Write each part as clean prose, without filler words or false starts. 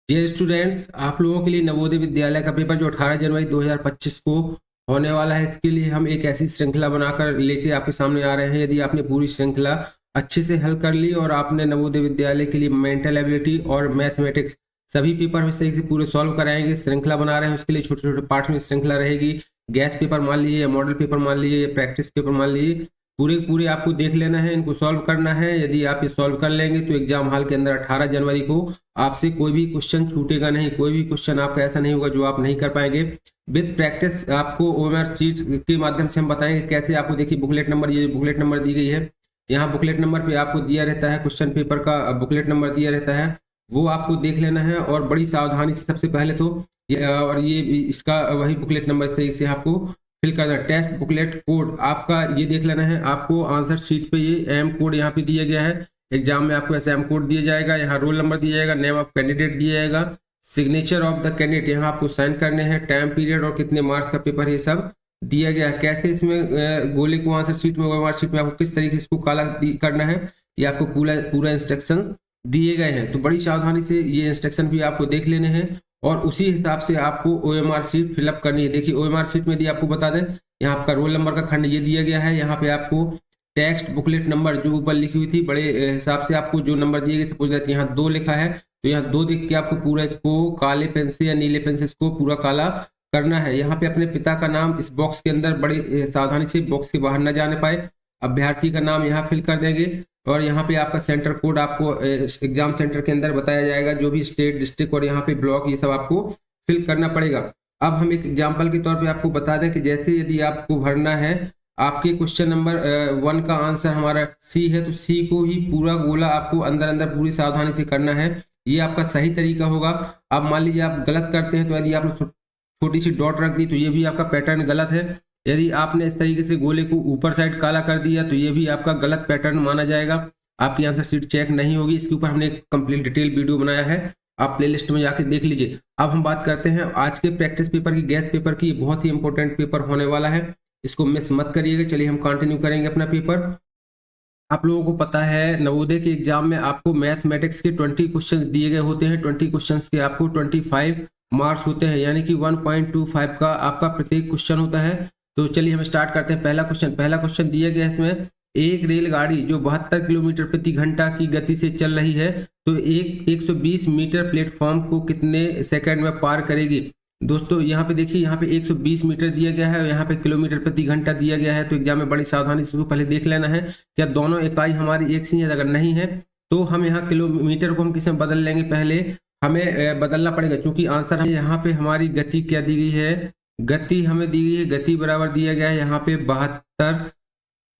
Dear students, आप लोगों के लिए नवोदय विद्यालय का पेपर जो 18 जनवरी 2025 को होने वाला है, इसके लिए हम एक ऐसी श्रृंखला बनाकर लेके आपके सामने आ रहे हैं। यदि आपने पूरी श्रृंखला अच्छे से हल कर ली और आपने नवोदय विद्यालय के लिए मेंटल एबिलिटी और मैथमेटिक्स सभी पेपर हम इस तरीके से पूरे सॉल्व कराएंगे। श्रृंखला बना रहे हैं, उसके लिए छोटे छोटे पार्ट में श्रृंखला रहेगी। गैस पेपर मान लीजिए, या मॉडल पेपर मान लीजिए, या प्रैक्टिस पेपर मान लीजिए, पूरे पूरे आपको देख लेना है, इनको सॉल्व करना है। यदि आप ये सॉल्व कर लेंगे तो एग्जाम हॉल के अंदर 18 जनवरी को आपसे कोई भी क्वेश्चन छूटेगा नहीं। कोई भी क्वेश्चन आपका ऐसा नहीं होगा जो आप नहीं कर पाएंगे। विद प्रैक्टिस आपको ओएमआर शीट के माध्यम से हम बताएंगे कैसे। आपको देखिए बुकलेट नंबर, ये बुकलेट नंबर दी गई है, यहाँ बुकलेट नंबर पे आपको दिया रहता है, क्वेश्चन पेपर का बुकलेट नंबर दिया रहता है, वो आपको देख लेना है और बड़ी सावधानी से सबसे पहले तो और ये इसका वही बुकलेट नंबर इस तरीके से आपको फिल करना है। टेस्ट बुकलेट कोड आपका ये देख लेना है। आपको आंसर शीट पे ये एम कोड यहाँ पे दिया गया है। एग्जाम में आपको ऐसा एम कोड दिया जाएगा, यहाँ रोल नंबर दिया जाएगा, नेम ऑफ कैंडिडेट दिया जाएगा, सिग्नेचर ऑफ द कैंडिडेट यहाँ आपको साइन करने हैं, टाइम पीरियड और कितने मार्क्स का पेपर, ये सब दिया गया है। कैसे इसमें गोले को आंसर शीट में, ओएमआर शीट में आपको किस तरीके से इसको काला करना है, ये आपको पूरा इंस्ट्रक्शन दिए गए हैं। तो बड़ी सावधानी से ये इंस्ट्रक्शन भी आपको देख लेने हैं और उसी हिसाब से आपको ओएमआर शीट फिलअप करनी है। देखिए ओएमआर शीट में यदि आपको बता दें, यहाँ आपका रोल नंबर का खंड ये दिया गया है, यहाँ पे आपको टेक्स्ट बुकलेट नंबर जो ऊपर लिखी हुई थी बड़े हिसाब से आपको जो नंबर दिए गए, सपोज दैट यहाँ 2 लिखा है तो यहाँ 2 देख के आपको पूरा इसको काले पेन से या नीले पेन से इसको पूरा काला करना है। यहाँ पे अपने पिता का नाम इस बॉक्स के अंदर बड़े सावधानी से बॉक्स के बाहर न जाने पाए, अभ्यर्थी का नाम यहाँ फिल कर देंगे और यहाँ पे आपका सेंटर कोड आपको एग्जाम सेंटर के अंदर बताया जाएगा, जो भी स्टेट, डिस्ट्रिक्ट और यहाँ पे ब्लॉक, ये सब आपको फिल करना पड़ेगा। अब हम एक एग्जाम्पल के तौर पे आपको बता दें कि जैसे यदि आपको भरना है, आपके क्वेश्चन नंबर 1 का आंसर हमारा सी है, तो सी को ही पूरा गोला आपको अंदर अंदर पूरी सावधानी से करना है। ये आपका सही तरीका होगा। अब मान लीजिए आप गलत करते हैं तो यदि आपने छोटी सी डॉट रख दी तो ये भी आपका पैटर्न गलत है। यदि आपने इस तरीके से गोले को ऊपर साइड काला कर दिया तो ये भी आपका गलत पैटर्न माना जाएगा, आपकी आंसर शीट चेक नहीं होगी। इसके ऊपर हमने एक कंप्लीट डिटेल वीडियो बनाया है, आप प्लेलिस्ट में जाके देख लीजिए। अब हम बात करते हैं आज के प्रैक्टिस पेपर की, गैस पेपर की। बहुत ही इंपॉर्टेंट पेपर होने वाला है, इसको मिस मत करिएगा। चलिए हम कंटिन्यू करेंगे अपना पेपर। आप लोगों को पता है नवोदय के एग्जाम में आपको मैथमेटिक्स के 20 क्वेश्चन दिए गए होते हैं। 20 क्वेश्चन के आपको 25 मार्क्स होते हैं, यानी कि 1.25 का आपका प्रत्येक क्वेश्चन होता है। तो चलिए हम स्टार्ट करते हैं। पहला क्वेश्चन दिया गया है इसमें, एक रेलगाड़ी जो 72 किलोमीटर प्रति घंटा की गति से चल रही है तो 120 मीटर प्लेटफॉर्म को कितने सेकंड में पार करेगी। दोस्तों यहाँ पे देखिए, यहाँ पे 120 मीटर दिया गया है और यहाँ पे किलोमीटर प्रति घंटा दिया गया है। तो एग्जाम में बड़ी सावधानी से पहले देख लेना है क्या दोनों इकाई हमारी एक सी है। अगर नहीं है तो हम यहाँ किलोमीटर को हम किस में बदल लेंगे, पहले हमें बदलना पड़ेगा, क्योंकि आंसर यहाँ पे हमारी गति क्या दी गई है, गति हमें दी गई है, गति बराबर दिया गया है यहाँ पे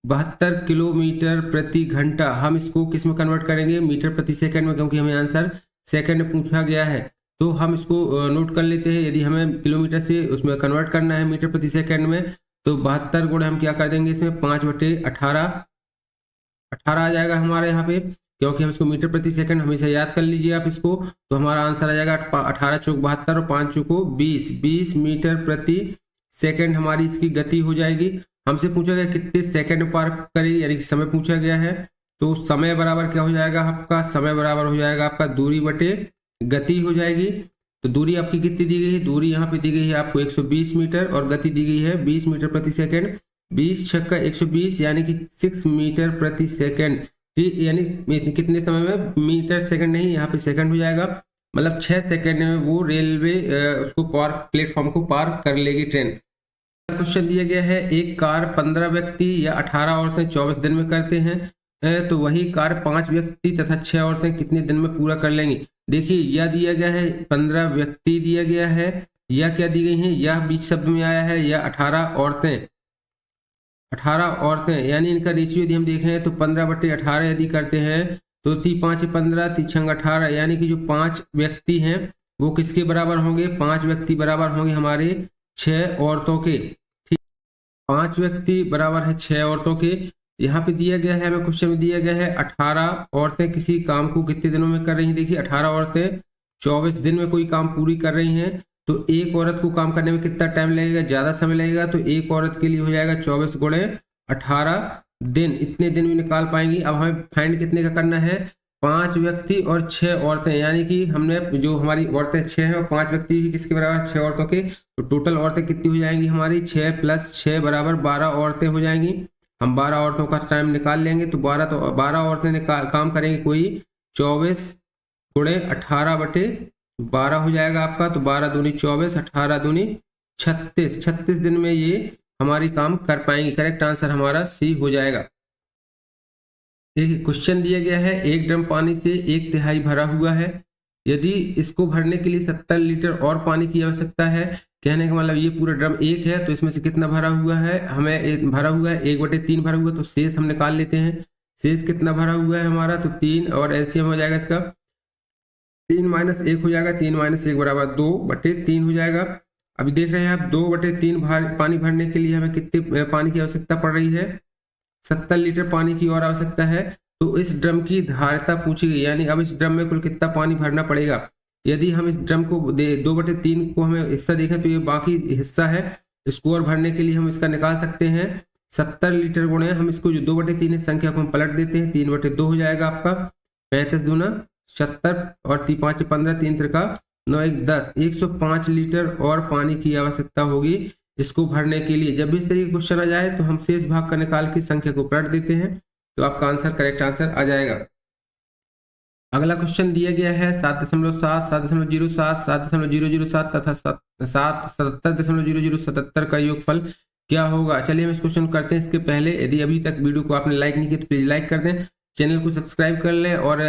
72 किलोमीटर प्रति घंटा। हम इसको किस में कन्वर्ट करेंगे, मीटर प्रति सेकंड में, क्योंकि हमें आंसर सेकंड में पूछा गया है। तो हम इसको नोट कर लेते हैं। यदि हमें किलोमीटर से उसमें कन्वर्ट करना है मीटर प्रति सेकंड में, तो 72 गुणे हम क्या कर देंगे इसमें 5/18 आ जाएगा हमारे यहाँ पे, क्योंकि हम इसको मीटर प्रति सेकंड हमेशा याद कर लीजिए आप इसको। तो हमारा आंसर आ जाएगा 18 चौक 72 और 5 चौको 20 मीटर प्रति सेकंड हमारी इसकी गति हो जाएगी। हमसे पूछा गया कितने सेकंड पार करेगी, यानी कि समय पूछा गया है। तो समय बराबर क्या हो जाएगा आपका, समय बराबर हो जाएगा आपका दूरी बटे गति हो जाएगी। तो दूरी आपकी कितनी दी गई है, दूरी यहाँ पे दी गई है आपको 120 मीटर और गति दी गई है 20 मीटर प्रति सेकंड। 20 छक्का 120 यानी कि 6 मीटर प्रति सेकंड, यानी कितने समय में, मीटर सेकंड नहीं, यहाँ पे सेकंड हो जाएगा। मतलब 6 सेकंड में वो रेलवे उसको पार, प्लेटफॉर्म को पार कर लेगी ट्रेन। क्वेश्चन दिया गया है, एक कार 15 व्यक्ति या 18 औरतें 24 दिन में करते हैं तो वही कार 5 व्यक्ति तथा 6 औरतें कितने दिन में पूरा कर लेंगी। देखिए यह दिया गया है 15 व्यक्ति दिया गया है, या क्या दी गई है, यह बीच शब्द में आया है, या 18 औरतें, यानी इनका रेशियो यदि हम देखें तो 15/18 यदि करते हैं तो 5 15 3 18, यानी कि जो 5 व्यक्ति हैं वो किसके बराबर होंगे, 5 व्यक्ति बराबर होंगे हमारे 6 औरतों के। 5 व्यक्ति बराबर है 6 औरतों के। यहाँ पे दिया गया है, हमें क्वेश्चन में दिया गया है 18 औरतें किसी काम को कितने दिनों में कर रही हैं। देखिए 18 औरतें 24 दिन में कोई काम पूरी कर रही हैं, तो एक औरत को काम करने में कितना टाइम लगेगा, ज्यादा समय लगेगा। तो एक औरत के लिए हो जाएगा 24 गुणे 18 दिन, इतने दिन में निकाल पाएंगी। अब हमें फाइंड कितने का करना है, 5 व्यक्ति और 6 औरतें, यानी कि हमने जो हमारी औरतें 6 हैं और 5 व्यक्ति भी किसके बराबर, 6 औरतों के, तो टोटल औरतें कितनी हो जाएंगी हमारी, 6 + 6 बराबर 12 औरतें हो जाएंगी। हम 12 औरतों का टाइम निकाल लेंगे, तो 12 औरतें काम करेंगी कोई 24 गुणे 18/12 हो जाएगा आपका। तो 12 दूनी 24, 18 दूनी 36, 36 दिन में ये हमारी काम कर पाएंगे। करेक्ट आंसर हमारा सी हो जाएगा। देखिए क्वेश्चन दिया गया है, एक ड्रम पानी से 1/3 भरा हुआ है, यदि इसको भरने के लिए 70 लीटर और पानी की आवश्यकता है। कहने का मतलब ये पूरा ड्रम एक है, तो इसमें से कितना भरा हुआ है, हमें भरा हुआ है 1/3 भरा हुआ है, तो शेष हम निकाल लेते हैं। शेष कितना भरा हुआ है हमारा, तो 3, और एलसीएम हो जाएगा इसका 3 - 1 हो जाएगा, 3 - 1 बराबर 2/3 हो जाएगा। अभी देख रहे हैं आप 2/3 पानी भरने के लिए हमें कितने पानी की आवश्यकता पड़ रही है, 70 लीटर पानी की और आवश्यकता है। तो इस ड्रम की धारिता पूछी गई, यानी अब इस ड्रम में कुल कितना पानी भरना पड़ेगा। यदि हम इस ड्रम को 2/3 को हमें हिस्सा देखें, तो ये बाकी हिस्सा है, इसको और भरने के लिए हम इसका निकाल सकते हैं 70 लीटर गुणे, हम इसको जो 2/3 इस संख्या को हम पलट देते हैं, 3/2 हो जाएगा आपका। 35 दूना 70 और 5 15, 3 त्रिका 9 1 10, 105 लीटर और पानी की आवश्यकता होगी इसको भरने के लिए। जब भी इस तरीके का क्वेश्चन आ जाए तो हम शेष भाग का निकाल के संख्या को पलट देते हैं, तो आपका आंसर करेक्ट आंसर आ जाएगा। अगला क्वेश्चन दिया गया है 7.7, 7.07, 7.007 तथा 77.0077 का योगफल क्या होगा। चलिए हम इस क्वेश्चन करते हैं। इसके पहले यदि अभी तक वीडियो को आपने लाइक नहीं किया तो प्लीज लाइक कर दें, चैनल को सब्सक्राइब कर लें और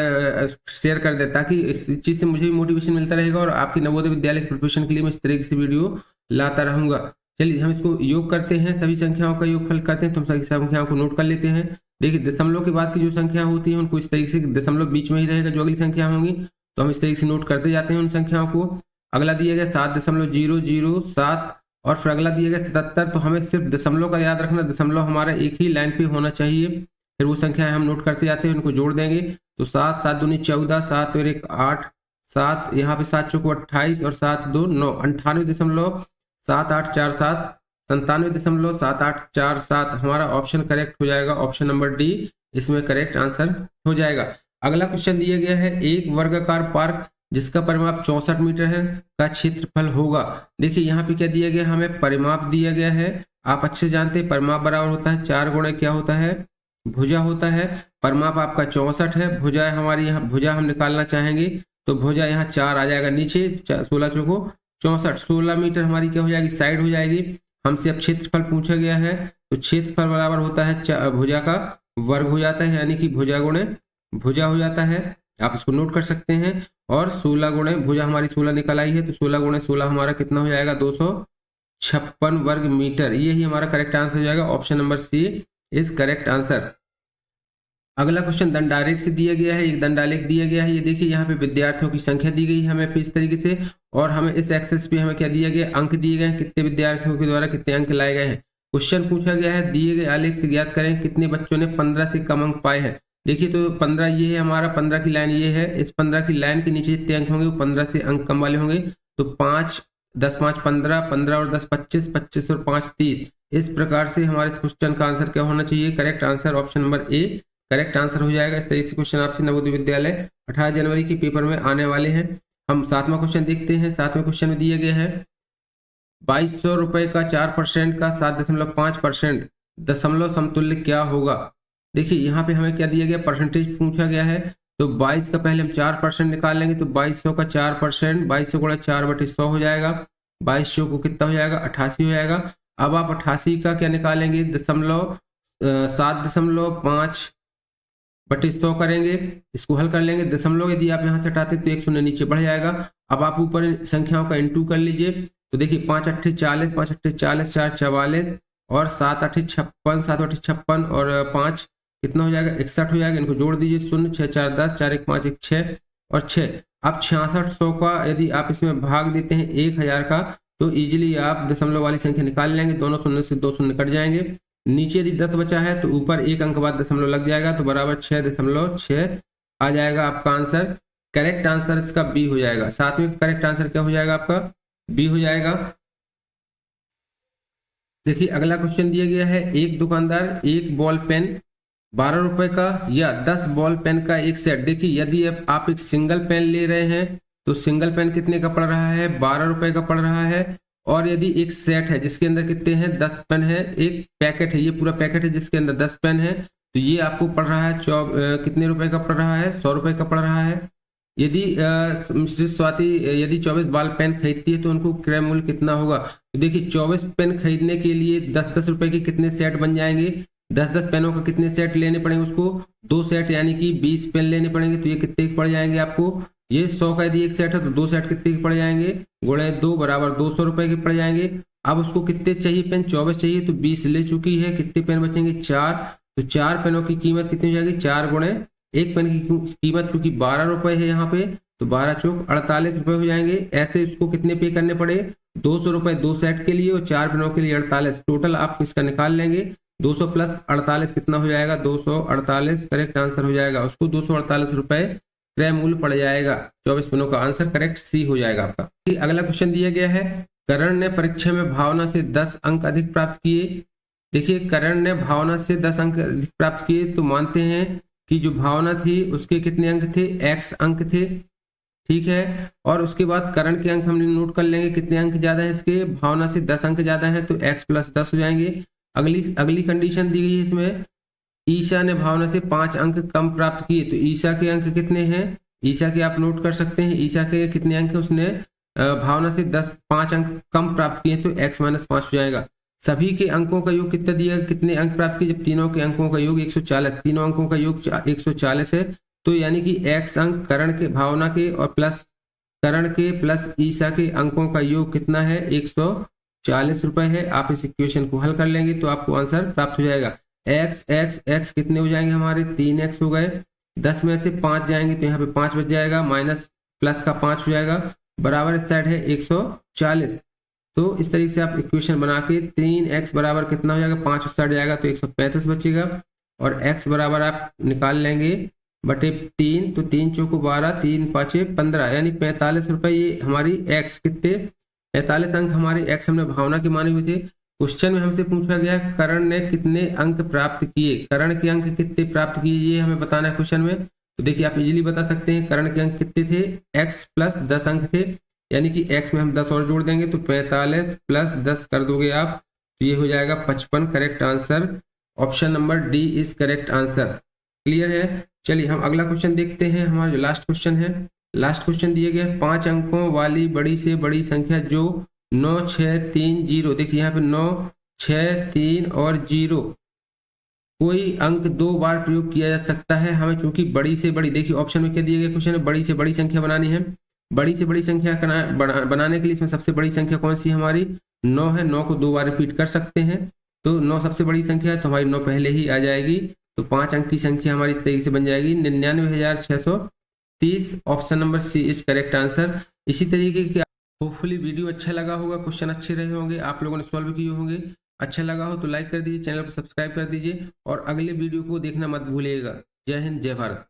शेयर कर दें, ताकि इस चीज़ से मुझे भी मोटिवेशन मिलता रहेगा और आपकी नवोदय विद्यालय के प्रिपरेशन के लिए मैं इस तरीके से वीडियो लाता रहूंगा। चलिए हम इसको योग करते हैं, सभी संख्याओं का योगफल करते हैं, तो हम सभी संख्याओं को नोट कर लेते हैं। देखिए दशमलव के बाद की जो संख्या होती है उनको इस तरीके से, दशमलव बीच में ही रहेगा जो अगली संख्या होंगी, तो हम इस तरीके से नोट करते जाते हैं उन संख्याओं को। अगला दिया गया 7.007 और फिर अगला दिया गया 77, तो हमें सिर्फ दशमलव का याद रखना, दशमलव हमारा एक ही लाइन पे होना चाहिए। फिर वो संख्याएं हम नोट करते जाते हैं, उनको जोड़ देंगे, तो 7 7 दूनी 14, 7 और 1 8, 7 यहाँ पे 7 चौको 28 और 7 2 9, 98.7847, 97.7847 हमारा ऑप्शन करेक्ट हो जाएगा, ऑप्शन नंबर डी इसमें करेक्ट आंसर हो जाएगा। अगला क्वेश्चन दिया गया है, एक वर्गाकार पार्क जिसका परिमाप 64 मीटर है का क्षेत्रफल होगा। देखिए यहाँ पे क्या दिया गया, हमें परिमाप दिया गया है, आप अच्छे जानते हैं परिमाप बराबर होता है 4 गुणे क्या होता है, भुजा होता है। परिमाप आपका 64 है, भुजा हमारी यहाँ, भुजा हम निकालना चाहेंगे तो भुजा यहाँ 4 आ जाएगा नीचे, 16 चौको 64, 16 मीटर हमारी क्या हो जाएगी, साइड हो जाएगी। हमसे अब क्षेत्रफल पूछा गया है, तो क्षेत्रफल बराबर होता है भुजा का वर्ग हो जाता है, यानी कि भुजा गुणे भुजा हो जाता है, आप इसको नोट कर सकते हैं। और 16 गुणे भुजा हमारी 16 निकल आई है, तो 16 गुणे 16 हमारा कितना हो जाएगा, 256 वर्ग मीटर। ये ही हमारा करेक्ट आंसर हो जाएगा, option number C is correct answer. अगला क्वेश्चन दंडारेख से दिया गया है, एक दंडालेख दिया गया है, ये देखिए यहाँ पे विद्यार्थियों की संख्या दी गई है हमें इस तरीके से, और हमें इस एक्सेस पे हमें क्या दिया गया, अंक दिए गए हैं, कितने विद्यार्थियों के द्वारा कितने अंक लाए गए हैं। क्वेश्चन पूछा गया है, दिए गए आलेख से ज्ञात करें कितने बच्चों ने 15 से कम अंक पाए हैं। देखिए तो 15 ये है हमारा, 15 की लाइन ये है, इस 15 की लाइन के नीचे जितने अंक होंगे वो 15 से अंक कम वाले होंगे, तो 5 10 5 15, 15 और 10 25, 25 और 5 30। इस प्रकार से हमारे इस क्वेश्चन का आंसर क्या होना चाहिए, correct answer option number A correct answer हो जाएगा। इस तरीके से क्वेश्चन आपसे नवोदय विद्यालय 18 जनवरी के पेपर में आने वाले हैं। हम 7वां क्वेश्चन देखते हैं। 7वें क्वेश्चन में दिया गया है 2200 रुपए का 4% का 7.5% दशमलव समतुल्य क्या होगा। देखिए यहाँ पे हमें क्या दिया गया, परसेंटेज पूछा गया है, तो 22 का पहले हम 4% निकाल लेंगे, तो 2200 का 4%, 2200 गुणा 4/100 हो जाएगा, 2200 को कितना हो जाएगा, 88 हो जाएगा। अब आप 88 का क्या निकालेंगे, 7.5/100 करेंगे, इसको हल कर लेंगे। दशमलव यदि आप यहाँ से हटाते तो एक शून्य नीचे बढ़ जाएगा। अब आप ऊपर संख्याओं का इंटू कर लीजिए, तो देखिए 5 8 40, 5 8 40, 4 44 और 7 8 56, 7 8 56 और 5 कितना हो जाएगा, 61 हो जाएगा। इनको जोड़ दीजिए, 0 6 4 10, 4 1 5 1 6 और 6। अब 6600 का यदि आप इसमें भाग देते हैं 1000 का, तो इजीली आप दशमलव वाली संख्या निकाल लेंगे, दोनों शून्य से 2 शून्य कट जाएंगे। नीचे यदि 10 बचा है तो ऊपर एक अंक बाद दशमलव लग जाएगा, तो बराबर 6.6 आ जाएगा आपका आंसर। करेक्ट आंसर इसका बी हो जाएगा। 7वें करेक्ट आंसर क्या हो जाएगा आपका, बी हो जाएगा। देखिए अगला क्वेश्चन दिया गया है, एक दुकानदार एक बॉल पेन 12 रुपए का या 10 बॉल पेन का एक सेट। देखिए यदि आप एक सिंगल पेन ले रहे हैं तो सिंगल पेन कितने का पड़ रहा है, 12 रुपए का पड़ रहा है। और यदि एक सेट है जिसके अंदर कितने हैं, 10 पेन है, एक पैकेट है, ये पूरा पैकेट है जिसके अंदर 10 पेन है, तो ये आपको पड़ रहा है कितने रुपए का पड़ रहा है, 100 रुपए का पड़ रहा है। यदि मिसेस स्वाति यदि 24 बॉल पेन खरीदती है तो उनको क्रय मूल्य कितना होगा। तो देखिए 24 पेन खरीदने के लिए 10-10 रुपए के कितने सेट बन जाएंगे, 10-10 पेनों का कितने सेट लेने पड़ेंगे उसको, 2 सेट यानी कि 20 पेन लेने पड़ेंगे। तो ये कितने के पड़ जाएंगे आपको, ये 100 का यदि एक सेट है तो 2 सेट कितने के पड़ जाएंगे, गुणे 2 बराबर 200 रुपए के पड़ जाएंगे। अब उसको कितने चाहिए पेन, 24 चाहिए, तो 20 ले चुकी है, कितने पेन बचेंगे, 4। तो 4 पेनों की कीमत कितनी हो जाएगी, 4 गुणे एक पेन की कीमत क्योंकि 12 रुपए है यहाँ पे, तो 12 चौक 48 रुपए हो जाएंगे। ऐसे उसको कितने पे करने पड़े, 200 रुपए 2 सेट के लिए और 4 पेनों के लिए 48। टोटल आप इसका निकाल लेंगे, 200 प्लस 48 कितना हो जाएगा, 248 करेक्ट आंसर हो जाएगा। उसको 248 रुपए क्रय मूल्य पड़ जाएगा। 24 पेनों का आंसर करेक्ट सी हो जाएगा आपका। अगला क्वेश्चन दिया गया है, करण ने परीक्षा में भावना से 10 अंक अधिक प्राप्त किए। देखिए करण ने भावना से 10 अंक अधिक प्राप्त किए, तो मानते हैं कि जो भावना थी उसके कितने अंक थे, x अंक थे, ठीक है। और उसके बाद करण के अंक हम नोट कर लेंगे, कितने अंक ज्यादा है इसके, भावना से 10 अंक ज्यादा है, तो x प्लस 10 हो जाएंगे। अगली कंडीशन दी गई है इसमें, ईशा ने भावना से 5 अंक कम प्राप्त किए, तो ईशा के अंक कितने हैं, ईशा के आप नोट कर सकते हैं, ईशा के कितने अंक है, उसने भावना से 5 अंक कम प्राप्त किए, तो x माइनस 5 हो जाएगा। सभी के अंकों का योग कितना दिया, कितने अंक प्राप्त किए, जब तीनों के अंकों का योग 140, तीनों अंकों का योग 140 है, तो यानी कि x अंक करण के भावना के और प्लस करण के प्लस ईशा के अंकों का योग कितना है, 140 रुपए है। आप इस इक्वेशन को हल कर लेंगे तो आपको आंसर प्राप्त हो जाएगा। x x x कितने हो जाएंगे हमारे, 3x हो गए, 10 में से 5 जाएंगे तो यहाँ पे 5 बच जाएगा, माइनस प्लस का 5 हो जाएगा, बराबर इस साइड है 140। तो इस तरीके से आप इक्वेशन बना के 3x बराबर कितना हो जाएगा, 5 उस साइड जाएगा तो 135 बचेगा, और x बराबर आप निकाल लेंगे बटे 3, तो 3 चौको 12, 3 पाँचे 15, यानी 45 रुपए। ये हमारी x कितने, 45 अंक हमारे x हमने भावना के माने हुए थे। क्वेश्चन में हमसे पूछा गया करण ने कितने अंक प्राप्त किए, करण के अंक कितने प्राप्त किए ये हमें बताना है क्वेश्चन में। तो देखिए आप इजीली बता सकते हैं, करण के अंक कितने थे, x प्लस 10 अंक थे, यानी कि x में हम 10 और जोड़ देंगे तो 45 प्लस 10 कर दोगे आप, तो ये हो जाएगा 55 correct answer. Option number D is correct answer. Clear है। चलिए हम अगला क्वेश्चन देखते हैं, हमारा जो लास्ट क्वेश्चन है। लास्ट क्वेश्चन दिया गया है 5 अंकों वाली बड़ी से बड़ी संख्या जो 9 6 3 0, देखिए यहाँ पे 9 6 3 और 0, कोई अंक 2 बार प्रयोग किया जा सकता है। हमें चूंकि बड़ी से बड़ी, देखिए ऑप्शन में क्या दिया गया क्वेश्चन है, बड़ी से बड़ी संख्या बनानी है। बड़ी से बड़ी संख्या बनाने के लिए इसमें सबसे बड़ी संख्या कौन सी हमारी, 9 है, 9 को 2 बार रिपीट कर सकते हैं, तो 9 सबसे बड़ी संख्या है तो हमारी 9 पहले ही आ जाएगी, तो 5 अंक की संख्या हमारी इस तरीके से बन जाएगी 99,630। Option number C is correct answer. इसी तरीके के होपफुली वीडियो अच्छा लगा होगा, क्वेश्चन अच्छे रहे होंगे, आप लोगों ने सॉल्व किए होंगे। अच्छा लगा हो तो लाइक कर दीजिए, चैनल को सब्सक्राइब कर दीजिए और अगले वीडियो को देखना मत भूलिएगा। जय हिंद, जय भारत।